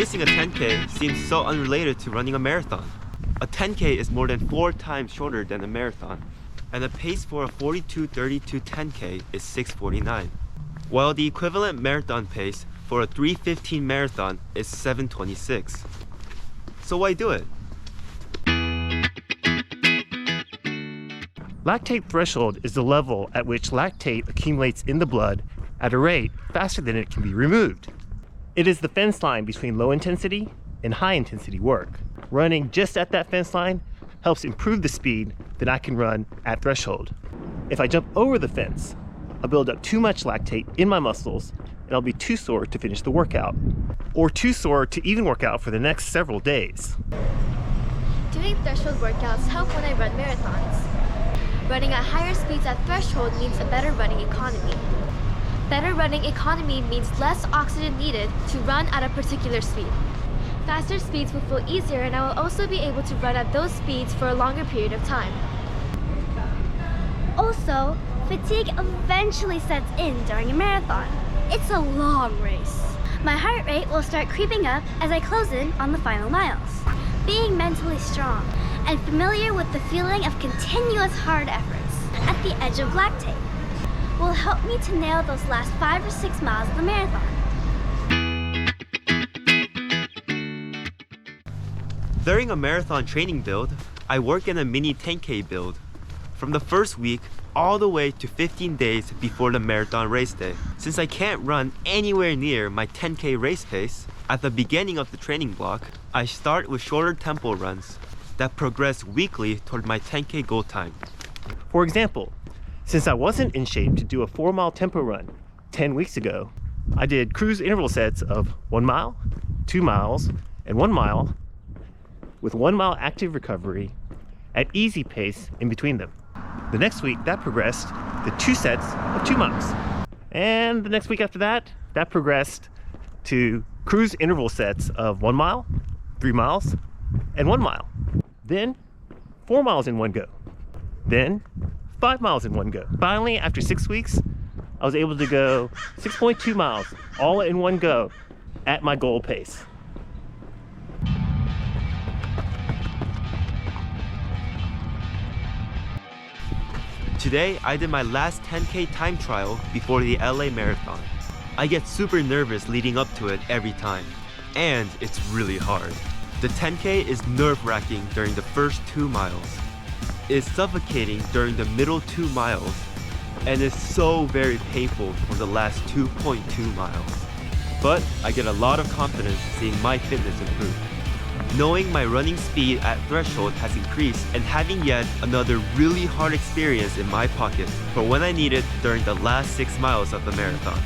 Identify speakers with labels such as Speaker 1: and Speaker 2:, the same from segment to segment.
Speaker 1: racing a 10K seems so unrelated to running a marathon. A 10K is more than 4 times shorter than a marathon, and the pace for a 42:32 10K is 6:49, while the equivalent marathon pace for a 3:15 marathon is 7:26. So why do it?
Speaker 2: Lactate threshold is the level at which lactate accumulates in the blood at a rate faster than it can be removed. It is the fence line between low intensity and high intensity work. Running just at that fence line helps improve the speed that I can run at threshold. If I jump over the fence, I'll build up too much lactate in my muscles and I'll be too sore to finish the workout, or too sore to even work out for the next several days.
Speaker 3: Doing threshold workouts help when I run marathons. Running at higher speeds at threshold means a better running economy. Better running economy means less oxygen needed to run at a particular speed. Faster speeds will feel easier, and I will also be able to run at those speeds for a longer period of time.
Speaker 4: Also, fatigue eventually sets in during a marathon. It's a long race. My heart rate will start creeping up as I close in on the final miles. Being mentally strong and familiar with the feeling of continuous hard efforts at the edge of lactate will help me to nail those last 5 or 6 miles of the marathon.
Speaker 1: During a marathon training build, I work in a mini 10K build from the first week all the way to 15 days before the marathon race day. Since I can't run anywhere near my 10K race pace, at the beginning of the training block, I start with shorter tempo runs that progress weekly toward my 10K goal time.
Speaker 2: For example, since I wasn't in shape to do a 4-mile tempo run 10 weeks ago, I did cruise interval sets of 1 mile, 2 miles, and 1 mile with 1 mile active recovery at easy pace in between them. The next week, that progressed to 2 sets of 2 miles. And the next week after that, that progressed to cruise interval sets of 1 mile, 3 miles, and 1 mile. Then 4 miles in one go. Then 5 miles in one go. Finally, after 6 weeks, I was able to go 6.2 miles all in one go at my goal pace.
Speaker 1: Today, I did my last 10K time trial before the LA Marathon. I get super nervous leading up to it every time, and it's really hard. The 10K is nerve-wracking during the first 2 miles. It's suffocating during the middle 2 miles, and it's so very painful for the last 2.2 miles. But I get a lot of confidence seeing my fitness improve. Knowing my running speed at threshold has increased, and having yet another really hard experience in my pocket for when I need it during the last 6 miles of the marathon.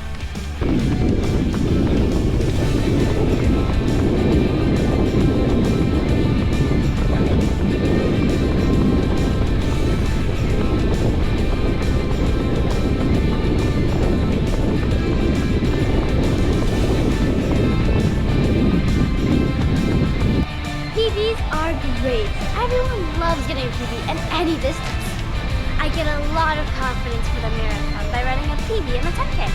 Speaker 4: PBs are great. Everyone loves getting a PB at any distance. I get a lot of confidence for the marathon by running a PB in the 10K.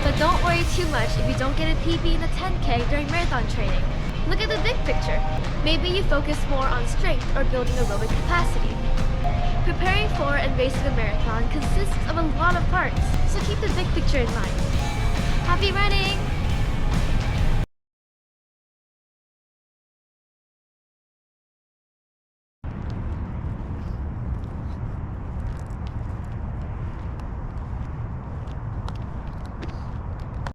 Speaker 3: But don't worry too much if you don't get a PB in the 10K during marathon training. Look at the big picture. Maybe you focus more on strength or building aerobic capacity. Preparing for and racing a marathon consists of a lot of parts, so keep the big picture in mind. Happy running!